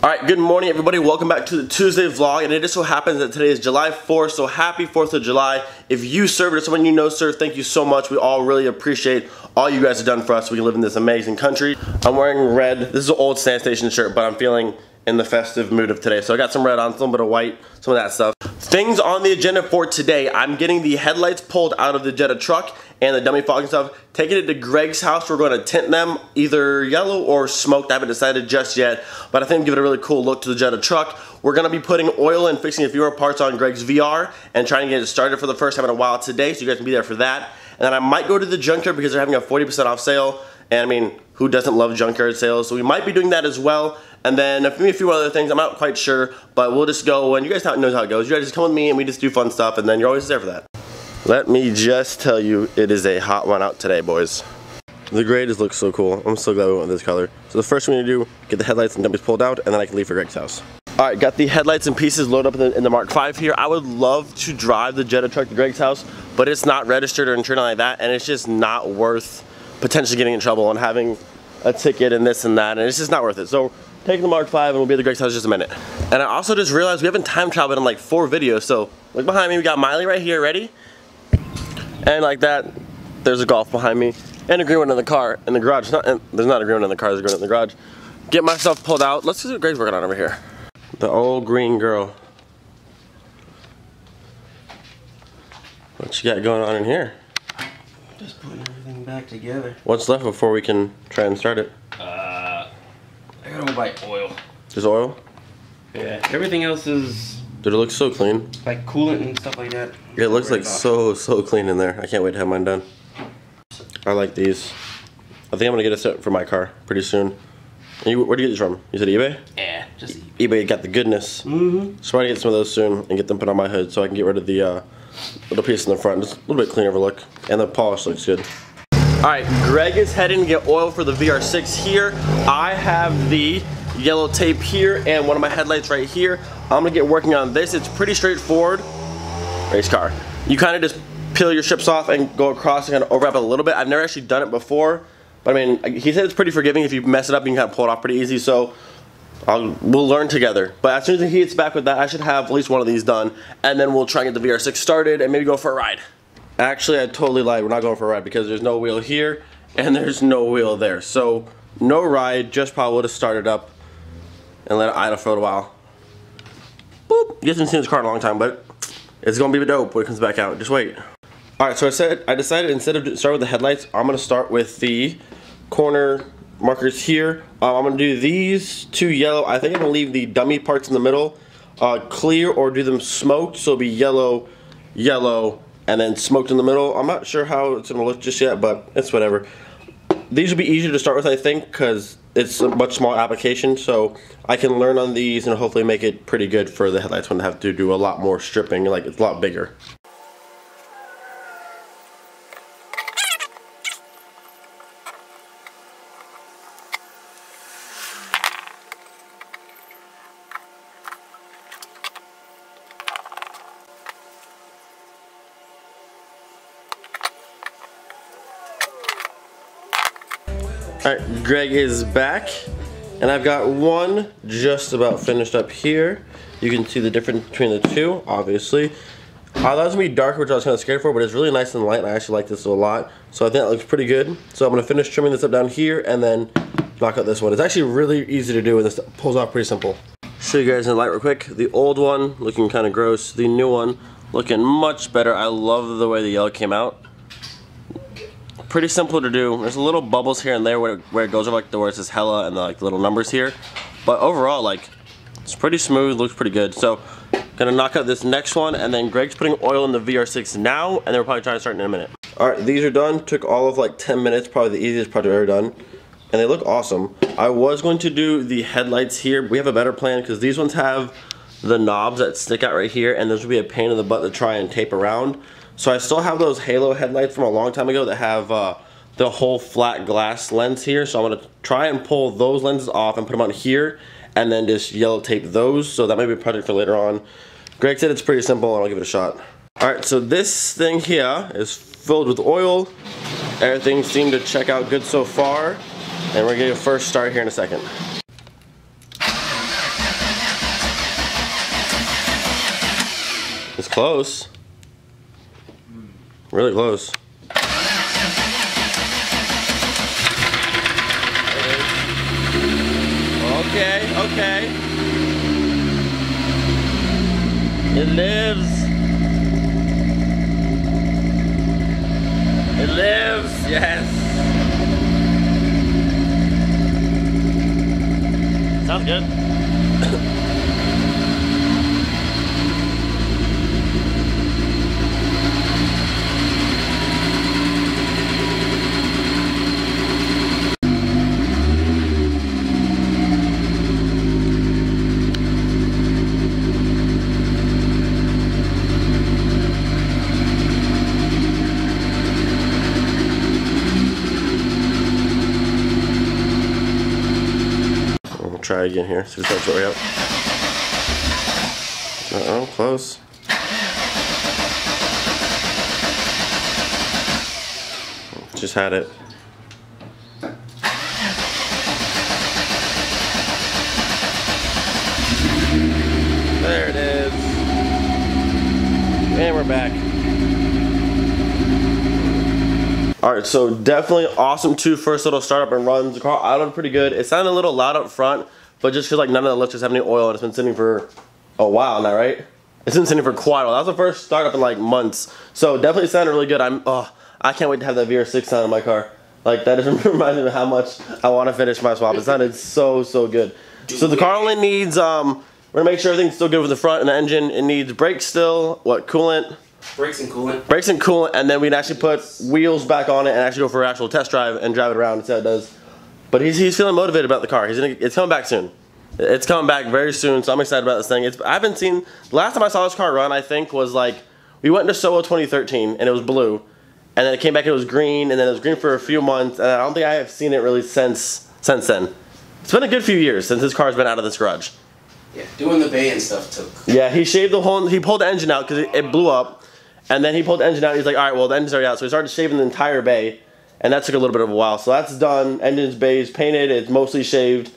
Alright, good morning everybody, welcome back to the Tuesday vlog, and it just so happens that today is July 4th, so happy 4th of July. If you served or someone you know served, thank you so much. We all really appreciate all you guys have done for us so we can live in this amazing country. I'm wearing red. This is an old Sand Station shirt, but I'm feeling in the festive mood of today. So I got some red on, a little bit of white, some of that stuff. Things on the agenda for today, I'm getting the headlights pulled out of the Jetta truck and the dummy fog and stuff, taking it to Greg's house. We're going to tint them either yellow or smoked. I haven't decided just yet, but I think give it a really cool look to the Jetta truck. We're going to be putting oil and fixing a few more parts on Greg's VR and trying to get it started for the first time in a while today, so you guys can be there for that. And then I might go to the Junkyard because they're having a 40% off sale, and I mean, who doesn't love Junkyard sales? So we might be doing that as well. And then a few other things, I'm not quite sure, but we'll just go, and you guys know how it goes. You guys just come with me and we just do fun stuff, and then you're always there for that. Let me just tell you, it is a hot one out today, boys. The gray just looks so cool. I'm so glad we went with this color. So the first thing we need to do, get the headlights and dummies pulled out, and then I can leave for Greg's house. Alright, got the headlights and pieces loaded up in the Mark V here. I would love to drive the Jetta truck to Greg's house, but it's not registered or insured like that, and it's just not worth potentially getting in trouble and having a ticket and this and that, and it's just not worth it. So taking the Mark V and we'll be at the Greg's house in just a minute. And I also just realized we haven't time traveled in like 4 videos, so look behind me, we got Miley right here, ready? And like that, there's a Golf behind me, and a green one in the car, in the garage. There's not a green one in the car, there's a green one in the garage. Get myself pulled out. Let's see what Greg's working on over here. The old green girl. What you got going on in here? Just putting everything back together. What's left before we can try and start it? I gotta go buy oil. Just oil? Yeah, everything else is... Dude, it looks so clean. like coolant and stuff like that. It looks like so clean in there. I can't wait to have mine done. I like these. I think I'm gonna get a set for my car pretty soon. And where do you get these from? You said eBay? Yeah, just eBay got the goodness. Mm-hmm. So I'm gonna get some of those soon and get them put on my hood so I can get rid of the little piece in the front. Just a little bit cleaner of a look. And the polish looks good. Alright, Greg is heading to get oil for the Vr6 here. I have the yellow tape here and one of my headlights right here. I'm gonna get working on this. It's pretty straightforward. Race car. You kind of just peel your strips off and go across and kind of overwrap it a little bit. I've never actually done it before, but I mean, he said it's pretty forgiving. If you mess it up, you can kind of pull it off pretty easy. So we'll learn together. But as soon as he gets back with that, I should have at least one of these done, and then we'll try and get the Vr6 started and maybe go for a ride. Actually, I totally lied. We're not going for a ride because there's no wheel here and there's no wheel there. So no ride. Just probably would have started up and let it idle for a little while. Boop. You guys haven't seen this car in a long time, but it's gonna be dope when it comes back out. Just wait. Alright, so I decided instead of starting with the headlights, I'm gonna start with the corner markers here. I'm gonna do these 2 yellow. I think I'm gonna leave the dummy parts in the middle clear or do them smoked, so it'll be yellow, yellow, and then smoked in the middle. I'm not sure how it's gonna look just yet, but it's whatever. These will be easier to start with, I think, because it's a much smaller application, so I can learn on these and hopefully make it pretty good for the headlights when I have to do a lot more stripping, like it's a lot bigger. Alright, Greg is back, and I've got one just about finished up here. You can see the difference between the two, obviously. I thought it was going to be darker, which I was kind of scared for, but it's really nice and light, and I actually like this a lot. So I think that looks pretty good. So I'm going to finish trimming this up down here, and then knock out this one. It's actually really easy to do, and this pulls off pretty simple. Show you guys in the light real quick. The old one looking kind of gross. The new one looking much better. I love the way the yellow came out. Pretty simple to do. There's a little bubbles here and there where it goes over, like where it says hella and the little numbers here. But overall, like, it's pretty smooth, looks pretty good. So, gonna knock out this next one, and then Greg's putting oil in the Vr6 now, and then we're probably trying to start in a minute. Alright, these are done. Took all of like 10 minutes, probably the easiest project I've ever done. And they look awesome. I was going to do the headlights here. We have a better plan because these ones have the knobs that stick out right here, and those would be a pain in the butt to try and tape around. So I still have those halo headlights from a long time ago that have the whole flat glass lens here. So I'm gonna try and pull those lenses off and put them on here, and then just yellow tape those. So that might be a project for later on. Greg said it's pretty simple, and I'll give it a shot. All right, so this thing here is filled with oil. Everything seemed to check out good so far, and we're gonna get a first start here in a second. It's close. Really close. Okay, okay. It lives. It lives, yes. Sounds good. Try again here. See if that's what we have. Uh-oh, close. Just had it. There it is. And we're back. Alright, so definitely awesome too. First little startup and runs. The car idled pretty good. It sounded a little loud up front, but just because like none of the lifters have any oil and it's been sitting for a while now, right? It's been sitting for quite a while. That was the first startup in like months. So definitely sounded really good. I can't wait to have that Vr6 sound in my car. Like that just reminds me of how much I want to finish my swap. It sounded so good. So the car only needs we're gonna make sure everything's still good with the front and the engine. It needs brakes still, coolant. Brakes and coolant. Brakes and coolant, and then we can actually put wheels back on it and actually go for an actual test drive and drive it around and see how it does. But he's feeling motivated about the car. It's coming back soon. It's coming back very soon, so I'm excited about this thing. I haven't seen, the last time I saw this car run, I think, was like, we went to SOA 2013, and it was blue. And then it came back, it was green, and then it was green for a few months, and I don't think I have seen it really since then. It's been a good few years since this car's been out of this garage. Yeah, doing the bay and stuff took. Yeah, he shaved the whole, he pulled the engine out because it blew up. And then he pulled the engine out, and he's like, all right, well, the engine's already out. So he started shaving the entire bay, and that took a little bit of a while. So that's done. Engine's bay's painted, it's mostly shaved.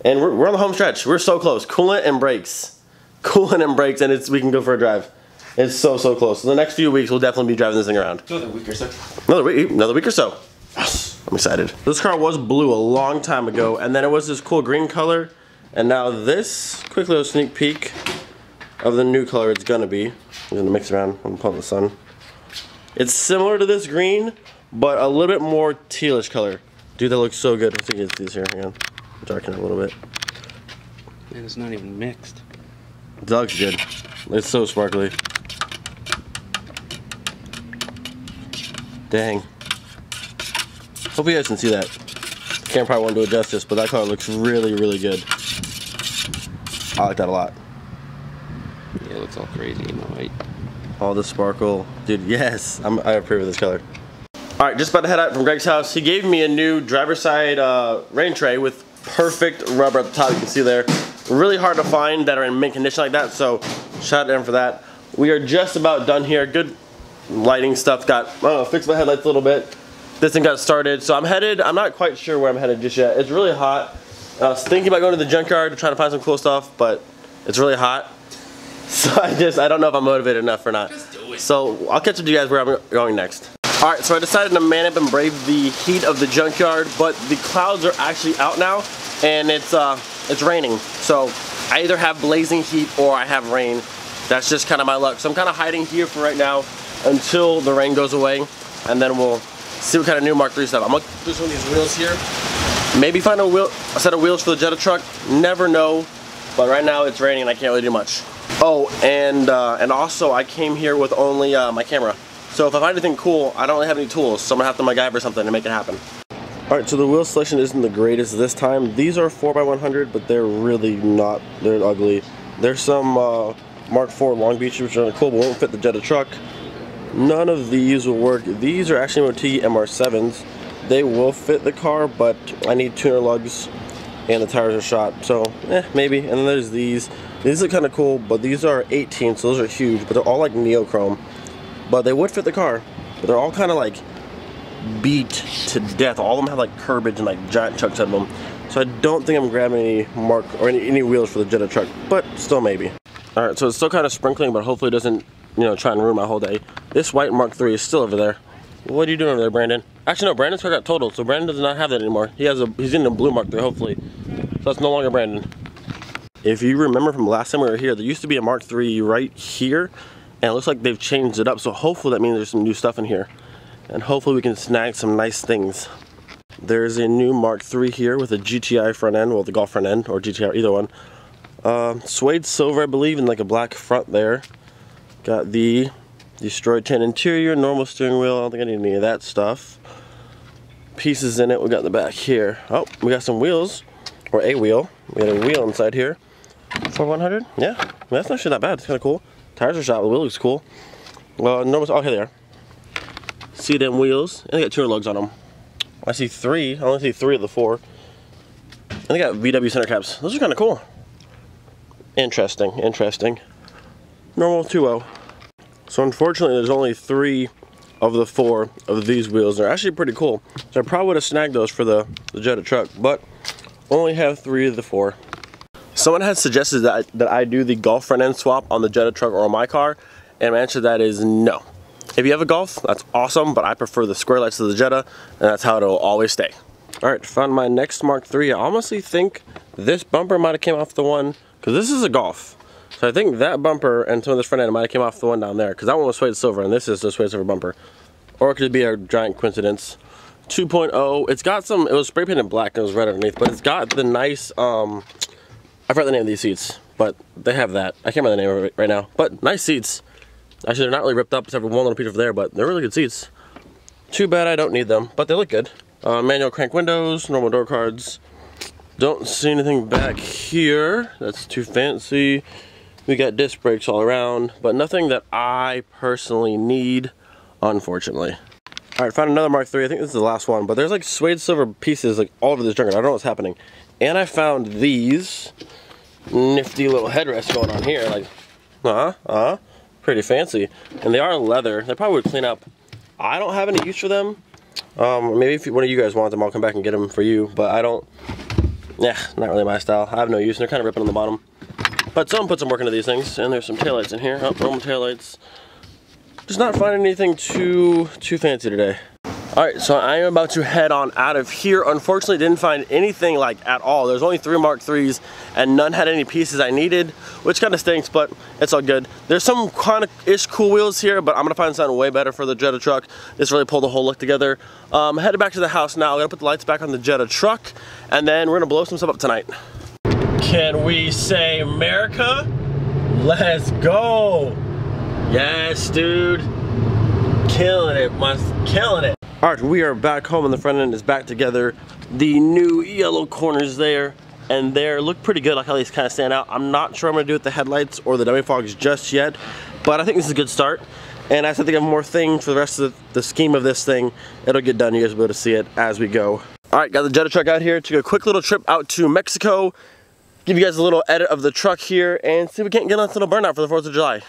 And we're on the home stretch. We're so close. Coolant and brakes. Coolant and brakes, and we can go for a drive. It's so close. So the next few weeks, we'll definitely be driving this thing around. Another week or so. Another week or so. Yes, I'm excited. This car was blue a long time ago, and then it was this cool green color. And now this, quick little sneak peek of the new color it's gonna be. I'm gonna mix around and pump the sun. It's similar to this green, but a little bit more tealish color. Dude, that looks so good. Let's see these here. Hang on. Darken it a little bit. Man, it's not even mixed. That looks good. It's so sparkly. Dang. Hope you guys can see that. The camera probably won't do it justice, but that color looks really good. I like that a lot. Yeah, it looks all crazy in the white. All the sparkle. Dude, yes. I approve of this color. Alright, just about to head out from Greg's house. He gave me a new driver's side rain tray with perfect rubber at the top, you can see there. Really hard to find that are in mint condition like that, so shout out to him for that. We are just about done here. Good lighting stuff. Got, I don't know, fixed my headlights a little bit. This thing got started, so I'm not quite sure where I'm headed just yet. It's really hot. I was thinking about going to the junkyard to try to find some cool stuff, but it's really hot. So I don't know if I'm motivated enough or not. Just do it. So I'll catch up to you guys where I'm going next. Alright, so I decided to man up and brave the heat of the junkyard, but the clouds are actually out now, and it's raining. So I either have blazing heat or I have rain. That's just kind of my luck. So I'm kind of hiding here for right now until the rain goes away, and then we'll see what kind of new Mark III stuff. I'm gonna do some of these wheels here. Maybe find a set of wheels for the Jetta truck. Never know. But right now it's raining and I can't really do much. Oh, and also I came here with only my camera. So if I find anything cool, I don't really have any tools, so I'm gonna have to MacGyver something to make it happen. Alright, so the wheel selection isn't the greatest this time. These are 4x100, but they're really not, they're ugly. There's some Mark IV Long Beach, which are cool, but won't fit the Jetta truck. None of these will work. These are actually MOT MR7s. They will fit the car, but I need tuner lugs and the tires are shot, so maybe. And then there's these. These are kind of cool, but these are 18, so those are huge, but they're all like neochrome. But they would fit the car, but they're all kind of like beat to death. All of them have like curbage and like giant chunks of them. So I don't think I'm grabbing any any wheels for the Jetta truck, but still maybe. Alright, so it's still kind of sprinkling, but hopefully it doesn't you know, try and ruin my whole day. This white Mark III is still over there. What are you doing over there, Brandon? Actually, no, Brandon's car got totaled, so Brandon does not have that anymore. He's in a blue Mark III, hopefully. So that's no longer Brandon. If you remember from last time we were here, there used to be a Mark III right here, and it looks like they've changed it up, so hopefully that means there's some new stuff in here. And hopefully we can snag some nice things. There's a new Mark III here with a GTI front end, well, the Golf front end, or GTI, either one. Suede silver, I believe, and like a black front there. Got the destroyed tan interior, normal steering wheel. I don't think I need any of that stuff. Pieces in it we got in the back here. Oh, we got some wheels, or a wheel. We got a wheel inside here. For 100? Yeah, that's actually not bad. It's kind of cool. Tires are shot, the wheel looks cool. Well, normal. Oh, here they are. See them wheels? And they got 200 lugs on them. I see 3. I only see 3 of the 4. And they got VW center caps. Those are kind of cool. Interesting, interesting. Normal 2.0. So unfortunately, there's only 3 of the 4 of these wheels. They're actually pretty cool. So I probably would have snagged those for the Jetta truck, but only have 3 of the 4. Someone has suggested that I do the Golf front end swap on the Jetta truck or on my car, and my answer to that is no. If you have a Golf, that's awesome, but I prefer the square lights to the Jetta, and that's how it'll always stay. Alright, found my next Mark III. I honestly think this bumper might have came off the one, because this is a Golf. So I think that bumper and some of this front end might have came off the one down there, because that one was suede silver, and this is the suede silver bumper. Or it could be a giant coincidence. 2.0, it's got some, it was spray painted black and it was red underneath, but it's got the nice, I forgot the name of these seats, but they have that. I can't remember the name of it right now, but nice seats. Actually, they're not really ripped up except for one little piece over there, but they're really good seats. Too bad I don't need them, but they look good. Manual crank windows, normal door cards. Don't see anything back here. That's too fancy. We got disc brakes all around, but nothing that I personally need, unfortunately. Alright, found another Mark III. I think this is the last one, but there's like suede silver pieces like all over this junkyard. I don't know what's happening. And I found these nifty little headrests going on here. Like, pretty fancy. And they are leather. They probably would clean up. I don't have any use for them. Maybe if one of you guys want them, I'll come back and get them for you. But I don't, yeah, not really my style. I have no use. They're kind of ripping on the bottom. But someone put some work into these things. And there's some taillights in here. Oh, normal taillights. Just not finding anything too fancy today. Alright, so I am about to head on out of here. Unfortunately, didn't find anything like at all. There's only 3 Mark IIIs and none had any pieces I needed, which kind of stinks, but it's all good. There's some kind of ish cool wheels here, but I'm gonna find something way better for the Jetta truck. This really pulled the whole look together. Headed back to the house now. I'm gonna put the lights back on the Jetta truck, and then we're gonna blow some stuff up tonight. Can we say America? Let's go! Yes, dude. Killing it, killing it. Alright, we are back home and the front end is back together. The new yellow corners there and there look pretty good. I like how these kind of stand out. I'm not sure I'm going to do with the headlights or the dummy fogs just yet, but I think this is a good start. And as I think of more things for the rest of the scheme of this thing, it'll get done. You guys will be able to see it as we go. Alright, got the Jetta truck out here. Took a quick little trip out to Mexico. Give you guys a little edit of the truck here and see if we can't get a little burnout for the 4th of July.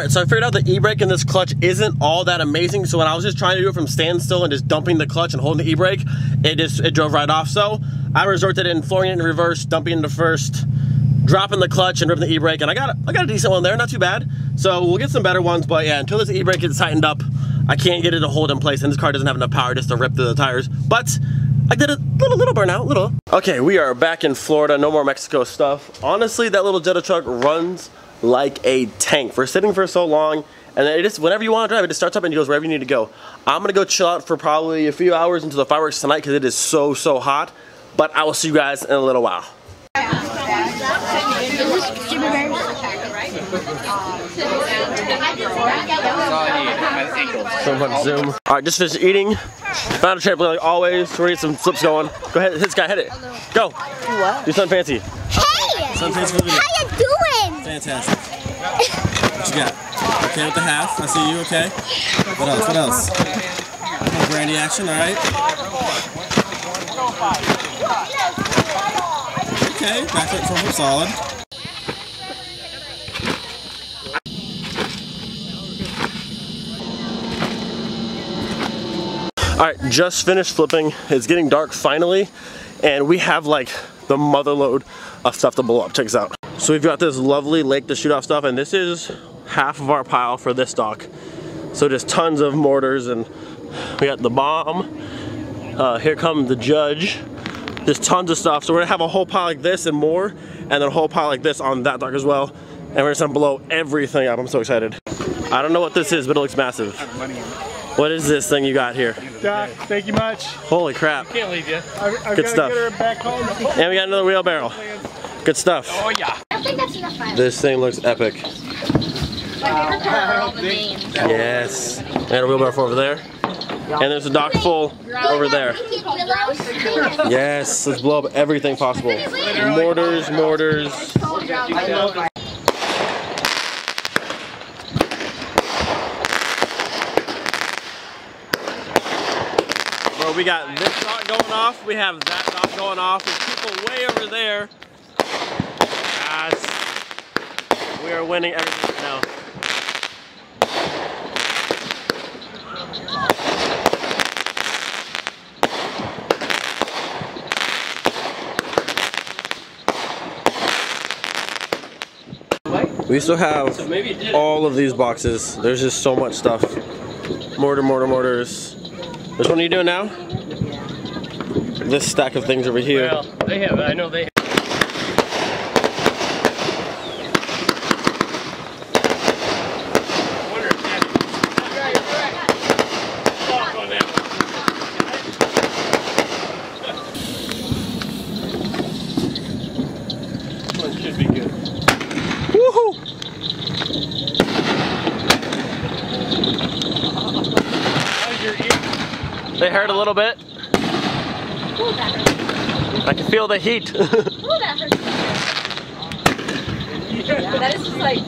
So I figured out the e-brake in this clutch isn't all that amazing. So when I was just trying to do it from standstill and just dumping the clutch and holding the e-brake, it drove right off. So I resorted in flooring it in reverse, dumping into first, dropping the clutch and ripping the e-brake, and I got a decent one there, not too bad. So we'll get some better ones, but yeah, until this e-brake gets tightened up, I can't get it to hold in place, and this car doesn't have enough power just to rip through the tires. But I did a little burnout, little. Okay, we are back in Florida, no more Mexico stuff. Honestly, that little Jetta truck runs like a tank for sitting for so long, and then it just, whenever you want to drive, it just starts up and it goes wherever you need to go. I'm gonna go chill out for probably a few hours until the fireworks tonight because it is so hot. But I will see you guys in a little while. So much zoom. All right, just finished eating. Found a trampoline like always. We're getting some flips going. Go ahead, hit this guy, hit it. Go. What? Do something fancy. Hey! Something fancy for the video. How you doing? Fantastic. What you got? Okay with the half? I see you, okay? What else? What else? More brandy action, all right? Okay, back foot front foot solid. Alright, just finished flipping. It's getting dark finally, and we have like the mother load of stuff to blow up. Check this out. So we've got this lovely lake to shoot off stuff, and this is half of our pile for this dock. So just tons of mortars, and we got the bomb. Here comes the judge. There's tons of stuff. So we're gonna have a whole pile like this and more, and then a whole pile like this on that dock as well. And we're just gonna blow everything up. I'm so excited. I don't know what this is, but it looks massive. What is this thing you got here? Doc, thank you much. Holy crap. Can't leave you. I've Good stuff. Get her back home. And we got another wheelbarrow. Good stuff. Oh yeah. I think that's enough fun. This thing looks epic. My favorite part are all the names. Yes. And a wheelbarrow for over there. And there's a dock full over there. Yes, let's blow up everything possible. Mortars, mortars. Bro, we got this dock going off. We have that dock going off. There's people way over there. Yes. We are winning everything right now. We still have all of these boxes. There's just so much stuff. Mortar, mortar, mortars. Which one are you doing now? This stack of things over here. Well, they have. I know they have. Should be good. Woohoo! They hurt a little bit. I can feel the heat. That is just like...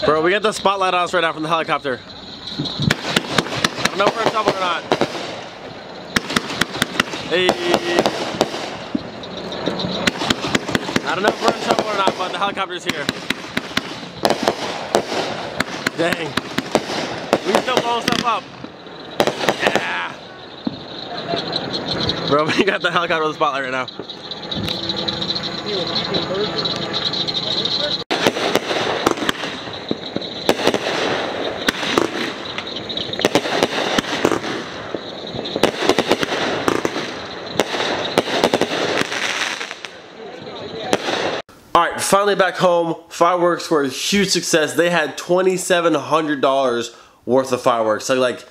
Bro, we got the spotlight on us right now from the helicopter. I don't know if we're in trouble or not. Hey. I don't know if we're in trouble or not, but the helicopter's here. Dang. We can still blow stuff up. Yeah. Bro, we got the helicopter with the spotlight right now. Alright, finally back home. Fireworks were a huge success. They had $2,700 worth of fireworks. So like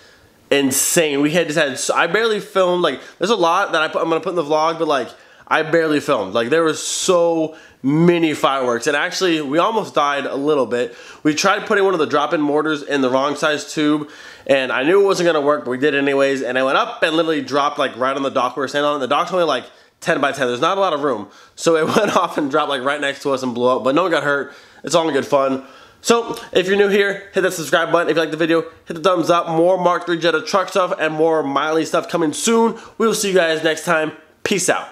insane. We had just had, I barely filmed, like there's a lot that I'm gonna put in the vlog, but like I barely filmed. Like there was so many fireworks, and actually we almost died a little bit. We tried putting one of the drop-in mortars in the wrong size tube, and I knew it wasn't gonna work, but we did it anyways, and I went up and literally dropped like right on the dock we were standing on, and the dock's only like 10 by 10. There's not a lot of room. So it went off and dropped like right next to us and blew up, but no one got hurt. It's all in good fun. So if you're new here, hit that subscribe button. If you like the video, hit the thumbs up. More Mark III Jetta truck stuff and more Miley stuff coming soon. We will see you guys next time. Peace out.